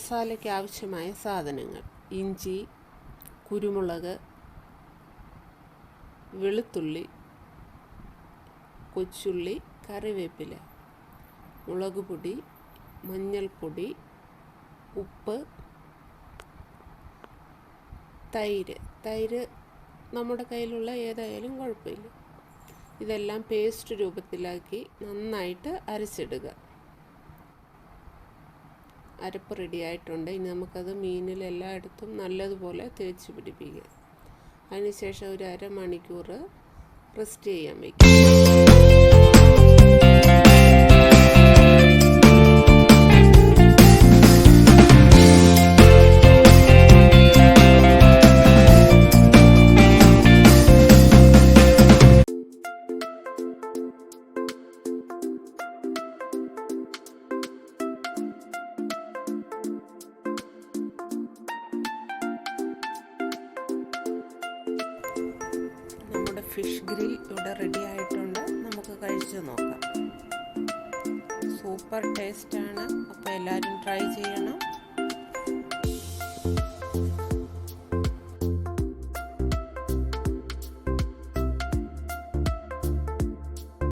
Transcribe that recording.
മസാലയ്ക്ക് ആവശ്യമായ സാധനങ്ങൾ: ഇഞ്ചി, കുരുമുളക്, വെളുത്തുള്ളി, കൊച്ചുള്ളി, കറിവേപ്പില, മുളക് പൊടി, മഞ്ഞൾപ്പൊടി, ഉപ്പ്, തൈര് നമ്മുടെ കയ്യിലുള്ള ഏതായാലും കുഴപ്പമില്ല. ഇതെല്ലാം പേസ്റ്റ് രൂപത്തിലാക്കി നന്നായിട്ട് അരച്ചിടുക. അരപ്പ് റെഡി ആയിട്ടുണ്ട്. ഇനി നമുക്കത് മീനിൽ എല്ലായിടത്തും നല്ലതുപോലെ തേച്ച് പിടിപ്പിക്കുക. അതിനുശേഷം ഒരു അരമണിക്കൂർ റെസ്റ്റ് ചെയ്യാൻ വയ്ക്കും. നമ്മുടെ ഫിഷ് ഗ്രിൽ ഇവിടെ റെഡി ആയിട്ടുണ്ട്. നമുക്ക് കഴിച്ചു നോക്കാം. സൂപ്പർ ടേസ്റ്റാണ്. അപ്പോൾ എല്ലാവരും ട്രൈ ചെയ്യണം.